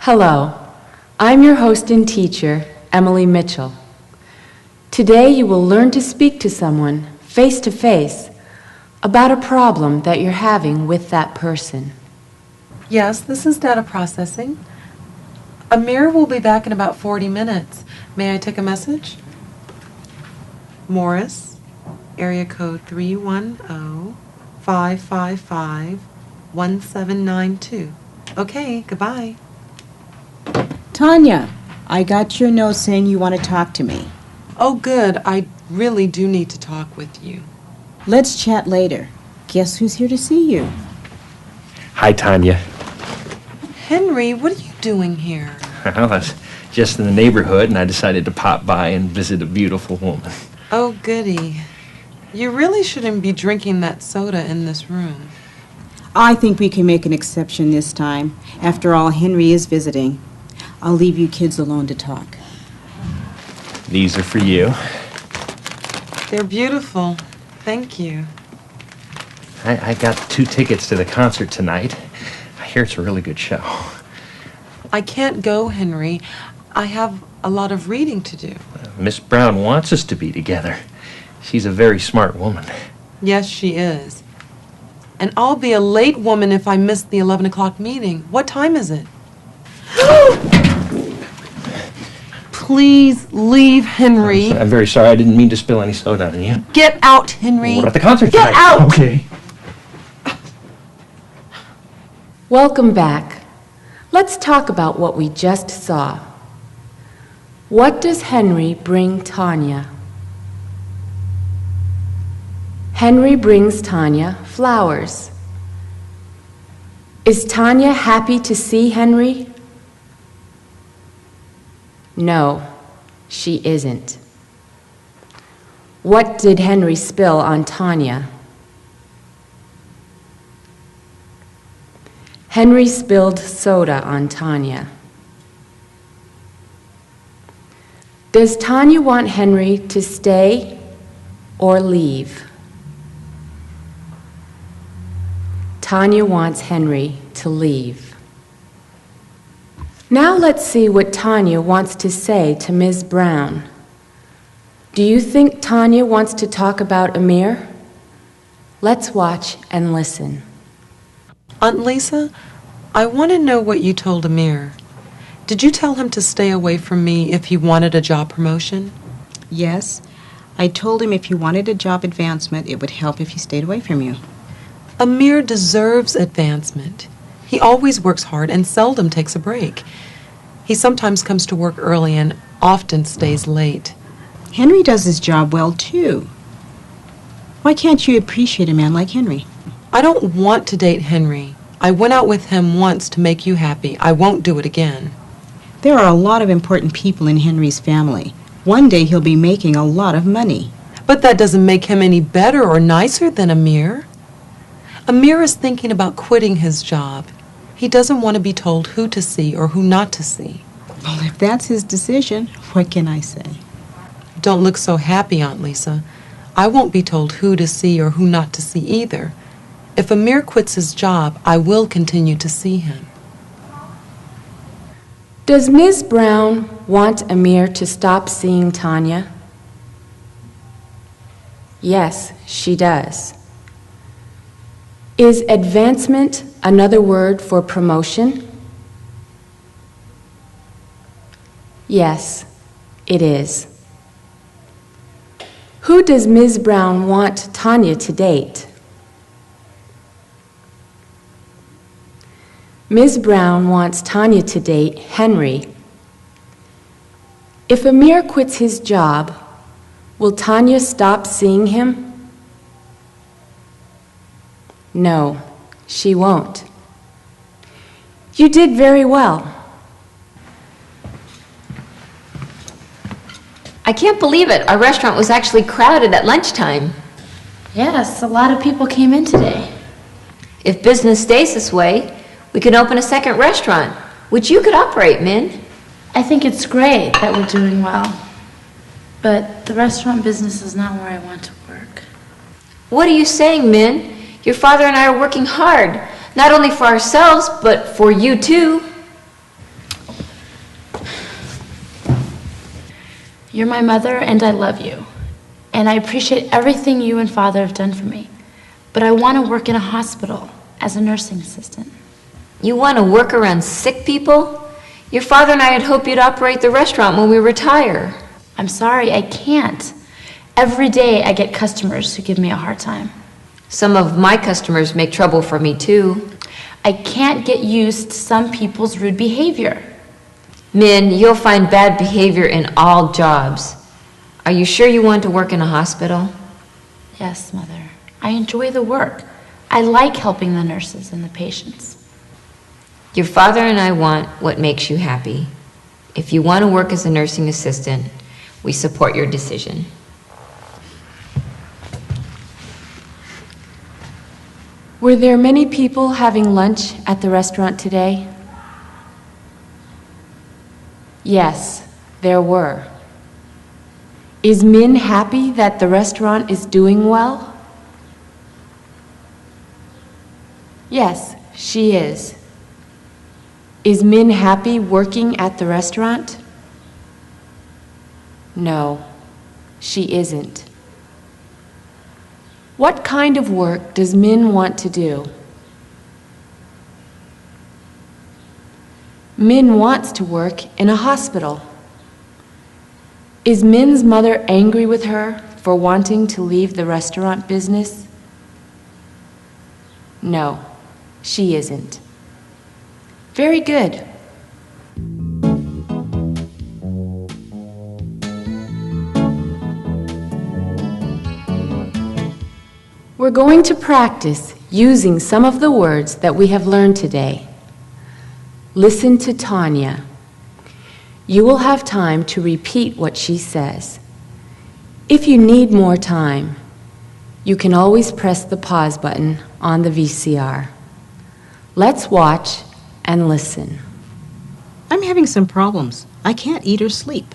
Hello, I'm your host and teacher, Emily Mitchell. Today you will learn to speak to someone face to face about a problem that you're having with that person. Yes, this is data processing. Amir will be back in about 40 minutes. May I take a message? Morris, area code 310-555-1792. Okay, goodbye. Tanya, I got your note saying you want to talk to me. Oh, good. I really do need to talk with you. Let's chat later. Guess who's here to see you? Hi, Tanya. Henry, what are you doing here? Well, I was just in the neighborhood, and I decided to pop by and visit a beautiful woman. Oh, goody. You really shouldn't be drinking that soda in this room. I think we can make an exception this time. After all, Henry is visiting. I'll leave you kids alone to talk. These are for you. They're beautiful. Thank you. I got 2 tickets to the concert tonight. I hear it's a really good show. I can't go, Henry. I have a lot of reading to do. Miss Brown wants us to be together. She's a very smart woman. Yes, she is. And I'll be a late woman if I miss the 11 o'clock meeting. What time is it? Please leave, Henry. I'm very sorry. I didn't mean to spill any soda on you. Get out, Henry. We're at the concert Get tonight. out! Okay. Welcome back. Let's talk about what we just saw. What does Henry bring Tanya? Henry brings Tanya flowers. Is Tanya happy to see Henry? No, she isn't. What did Henry spill on Tanya? Henry spilled soda on Tanya. Does Tanya want Henry to stay or leave? Tanya wants Henry to leave. Now let's see what Tanya wants to say to Ms. Brown. Do you think Tanya wants to talk about Amir? Let's watch and listen. Aunt Lisa, I want to know what you told Amir. Did you tell him to stay away from me if he wanted a job promotion? Yes. I told him if you wanted a job advancement, it would help if he stayed away from you. Amir deserves advancement. He always works hard and seldom takes a break. He sometimes comes to work early and often stays late. Henry does his job well, too. Why can't you appreciate a man like Henry? I don't want to date Henry. I went out with him once to make you happy. I won't do it again. There are a lot of important people in Henry's family. One day he'll be making a lot of money. But that doesn't make him any better or nicer than Amir. Amir is thinking about quitting his job. He doesn't want to be told who to see or who not to see. Well, if that's his decision, what can I say? Don't look so happy, Aunt Lisa. I won't be told who to see or who not to see either. If Amir quits his job, I will continue to see him. Does Ms. Brown want Amir to stop seeing Tanya? Yes, she does. Is advancement another word for promotion? Yes, it is. Who does Ms. Brown want Tanya to date? Ms. Brown wants Tanya to date Henry. If Amir quits his job, will Tanya stop seeing him? No, she won't. You did very well. I can't believe it. Our restaurant was actually crowded at lunchtime. Yes, a lot of people came in today. If business stays this way, we can open a second restaurant, which you could operate, Min. I think it's great that we're doing well. But the restaurant business is not where I want to work. What are you saying, Min? Your father and I are working hard, not only for ourselves, but for you too. You're my mother, and I love you. And I appreciate everything you and Father have done for me. But I want to work in a hospital as a nursing assistant. You want to work around sick people? Your father and I had hoped you'd operate the restaurant when we retire. I'm sorry, I can't. Every day I get customers who give me a hard time. Some of my customers make trouble for me too. I can't get used to some people's rude behavior. Min, you'll find bad behavior in all jobs. Are you sure you want to work in a hospital? Yes, Mother. I enjoy the work. I like helping the nurses and the patients. Your father and I want what makes you happy. If you want to work as a nursing assistant, we support your decision. Were there many people having lunch at the restaurant today? Yes, there were. Is Min happy that the restaurant is doing well? Yes, she is. Is Min happy working at the restaurant? No, she isn't. What kind of work does Min want to do? Min wants to work in a hospital. Is Min's mother angry with her for wanting to leave the restaurant business? No, she isn't. Very good. We're going to practice using some of the words that we have learned today. Listen to Tanya. You will have time to repeat what she says. If you need more time, you can always press the pause button on the VCR. Let's watch and listen. I'm having some problems. I can't eat or sleep.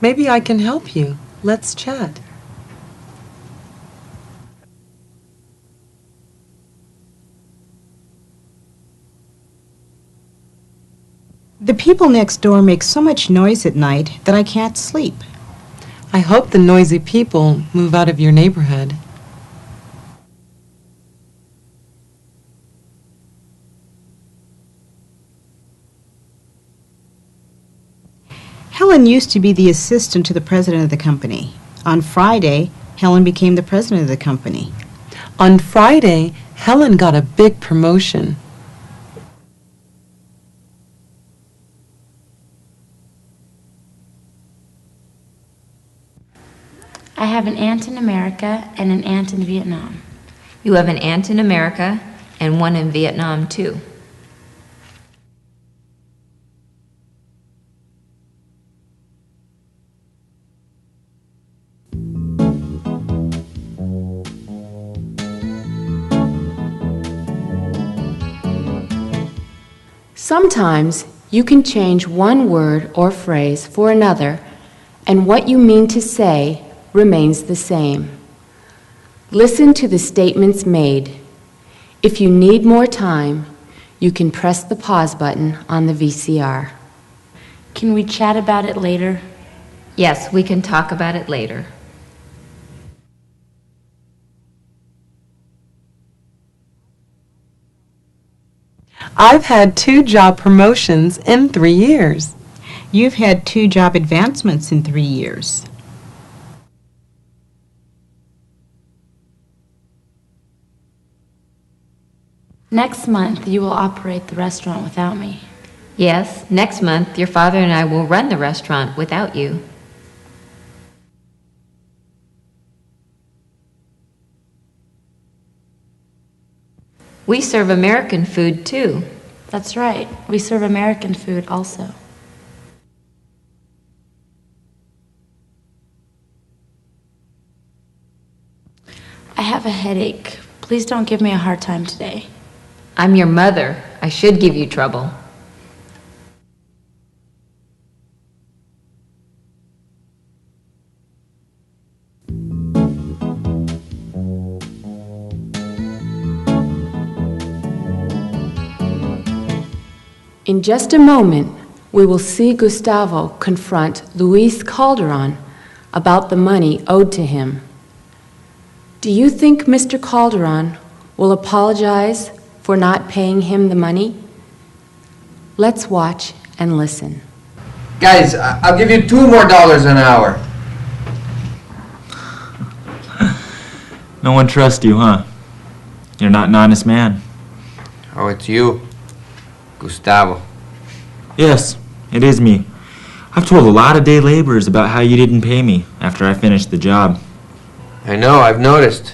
Maybe I can help you. Let's chat. The people next door make so much noise at night that I can't sleep. I hope the noisy people move out of your neighborhood. Helen used to be the assistant to the president of the company. On Friday, Helen became the president of the company. On Friday, Helen got a big promotion. I have an aunt in America and an aunt in Vietnam. You have an aunt in America and one in Vietnam too. Sometimes you can change one word or phrase for another, and what you mean to say remains the same. Listen to the statements made. If you need more time, you can press the pause button on the VCR. Can we chat about it later? Yes, we can talk about it later. I've had 2 job promotions in 3 years. You've had 2 job advancements in 3 years. Next month, you will operate the restaurant without me. Yes, next month your father and I will run the restaurant without you. We serve American food too. That's right. We serve American food also. I have a headache. Please don't give me a hard time today. I'm your mother. I should give you trouble. In just a moment, we will see Gustavo confront Luis Calderon about the money owed to him. Do you think Mr. Calderon will apologize for not paying him the money? Let's watch and listen. Guys, I'll give you $2 more an hour. No one trusts you, huh? You're not an honest man. Oh, it's you, Gustavo. Yes, it is me. I've told a lot of day laborers about how you didn't pay me after I finished the job. I know, I've noticed.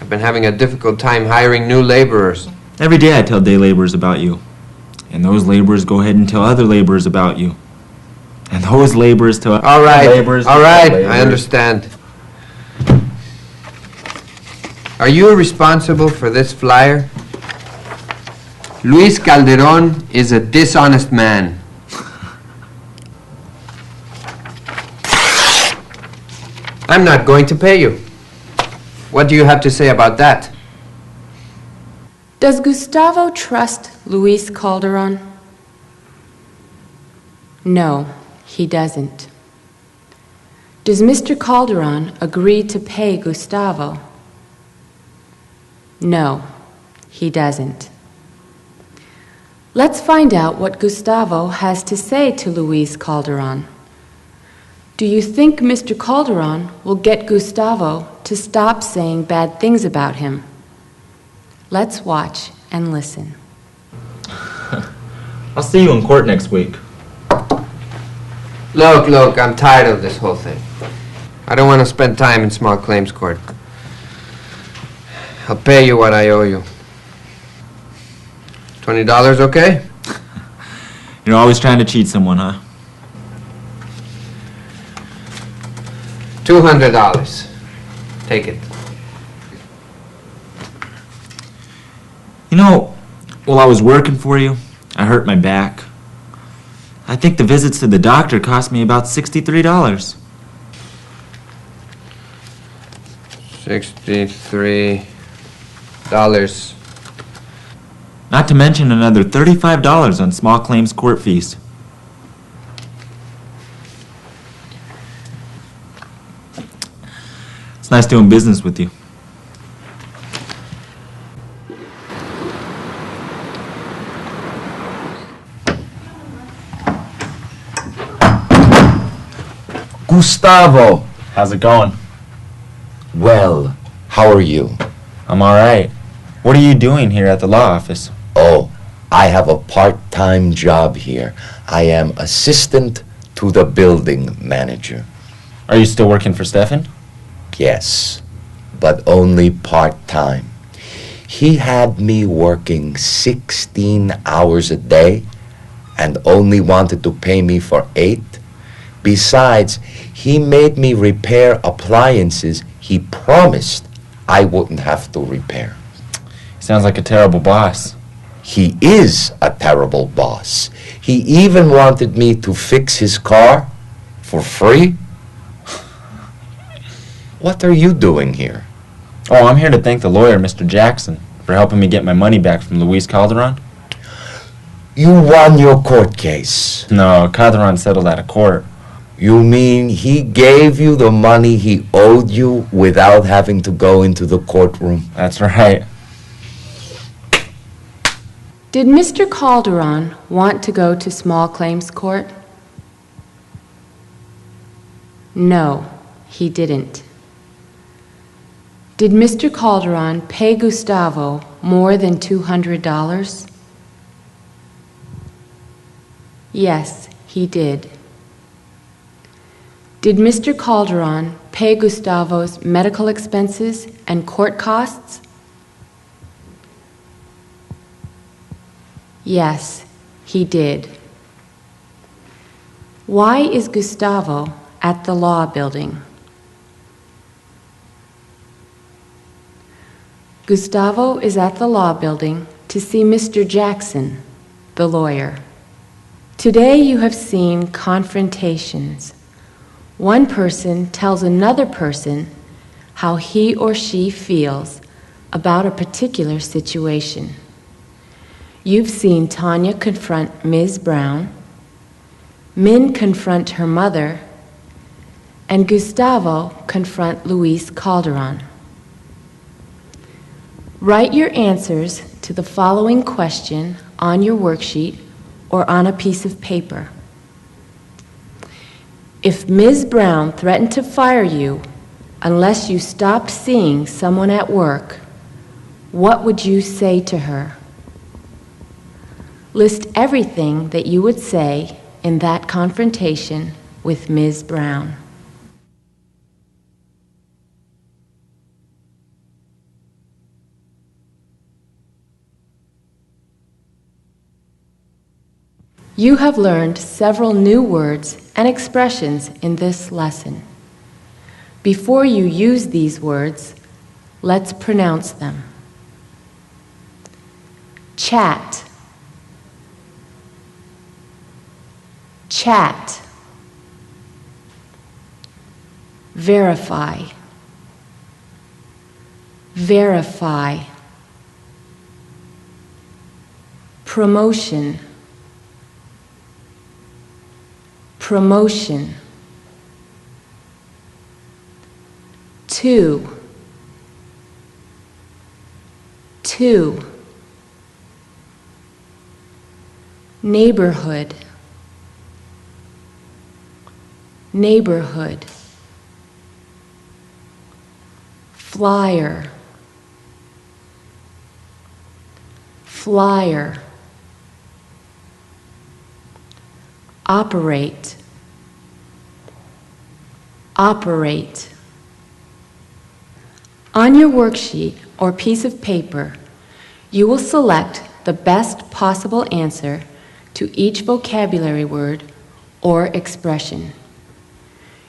I've been having a difficult time hiring new laborers. Every day I tell day laborers about you. And those laborers go ahead and tell other laborers about you. And those laborers tell All right, laborers. all right, laborers. I understand. Are you responsible for this flyer? Luis Calderon is a dishonest man. I'm not going to pay you. What do you have to say about that? Does Gustavo trust Luis Calderon? No, he doesn't. Does Mr. Calderon agree to pay Gustavo? No, he doesn't. Let's find out what Gustavo has to say to Luis Calderon. Do you think Mr. Calderon will get Gustavo to stop saying bad things about him? Let's watch and listen. I'll see you in court next week. Look, I'm tired of this whole thing. I don't want to spend time in small claims court. I'll pay you what I owe you. $20, okay? You're always trying to cheat someone, huh? $200. Take it. You know, while I was working for you, I hurt my back. I think the visits to the doctor cost me about $63. $63. Not to mention another $35 on small claims court fees. It's nice doing business with you. Gustavo! How's it going? Well, how are you? I'm alright. What are you doing here at the law office? Oh, I have a part-time job here. I am assistant to the building manager. Are you still working for Stefan? Yes, but only part-time. He had me working 16 hours a day and only wanted to pay me for 8. Besides, he made me repair appliances he promised I wouldn't have to repair. Sounds like a terrible boss. He is a terrible boss. He even wanted me to fix his car for free. What are you doing here? Oh, I'm here to thank the lawyer, Mr. Jackson, for helping me get my money back from Luis Calderon. You won your court case. No, Calderon settled out of court. You mean he gave you the money he owed you without having to go into the courtroom? That's right. Did Mr. Calderon want to go to small claims court? No, he didn't. Did Mr. Calderon pay Gustavo more than $200? Yes, he did. Did Mr. Calderon pay Gustavo's medical expenses and court costs? Yes, he did. Why is Gustavo at the law building? Gustavo is at the law building to see Mr. Jackson, the lawyer. Today you have seen confrontations. One person tells another person how he or she feels about a particular situation. You've seen Tanya confront Ms. Brown, Min confront her mother, and Gustavo confront Luis Calderon. Write your answers to the following question on your worksheet or on a piece of paper. If Ms. Brown threatened to fire you unless you stopped seeing someone at work, what would you say to her? List everything that you would say in that confrontation with Ms. Brown. You have learned several new words and expressions in this lesson. Before you use these words, let's pronounce them. Chat. Chat. Verify. Verify. Promotion. Promotion. Two. Two. Neighborhood. Neighborhood. Flyer. Flyer. Operate. Operate. On your worksheet or piece of paper, you will select the best possible answer to each vocabulary word or expression.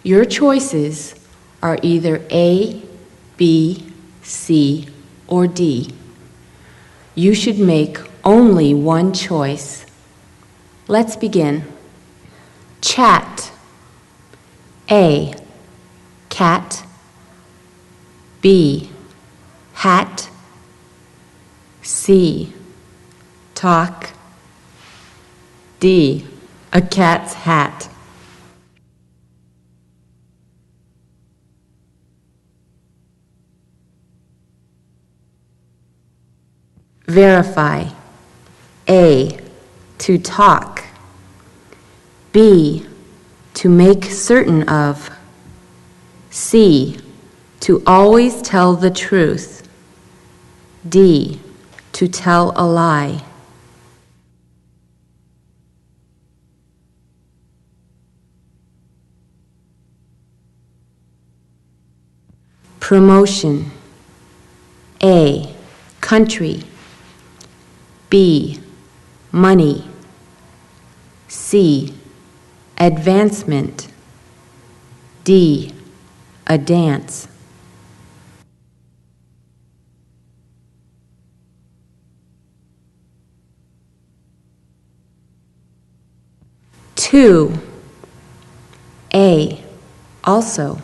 Your choices are either A, B, C, or D. You should make only one choice. Let's begin. Chat. A. Cat. B. Hat. C. Talk. D. A cat's hat. Verify. A. To talk. B. To make certain of. C. To always tell the truth. D. To tell a lie. Promotion. A. Country. B. Money. C. Advancement. D. A dance. Two. A. Also.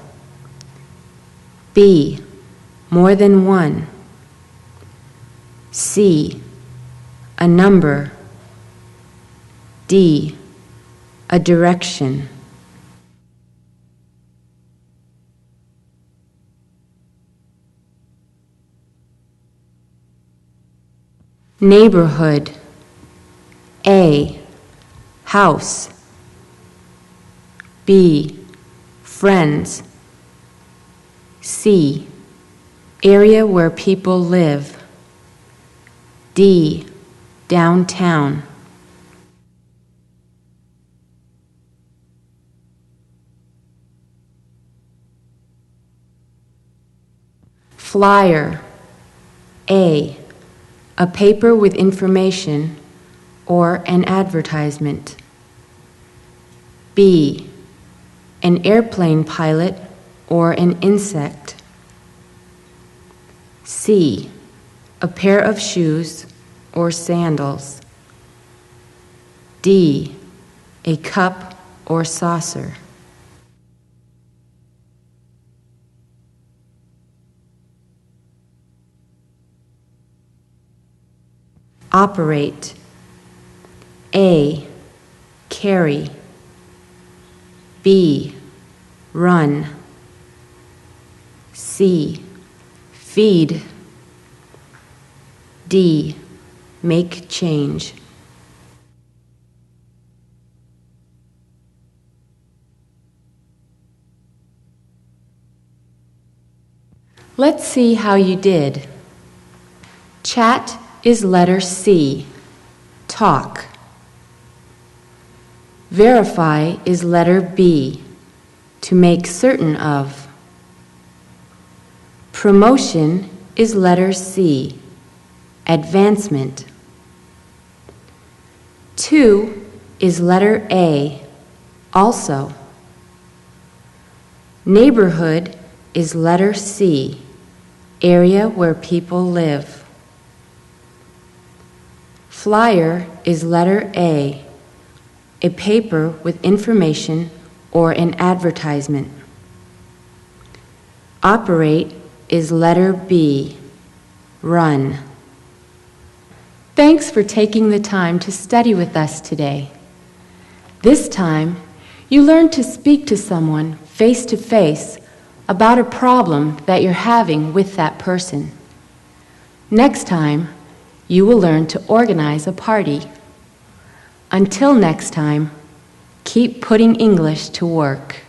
B. More than one. C. A number. D. A direction. Neighborhood. A. House. B. Friends. C. Area where people live. D. Downtown. Flyer. A. A paper with information or an advertisement. B. An airplane pilot or an insect. C. A pair of shoes or sandals. D. A cup or saucer. Operate. A, carry. B, run. C, feed. D, make change. Let's see how you did. Chat is letter C, talk. Verify is letter B, to make certain of. Promotion is letter C, advancement. 2 is letter A, also. Neighborhood is letter C, area where people live. Flyer is letter A, a paper with information or an advertisement. Operate is letter B, run. Thanks for taking the time to study with us today. This time, you learned to speak to someone face to face about a problem that you're having with that person. Next time, you will learn to organize a party. Until next time, keep putting English to work.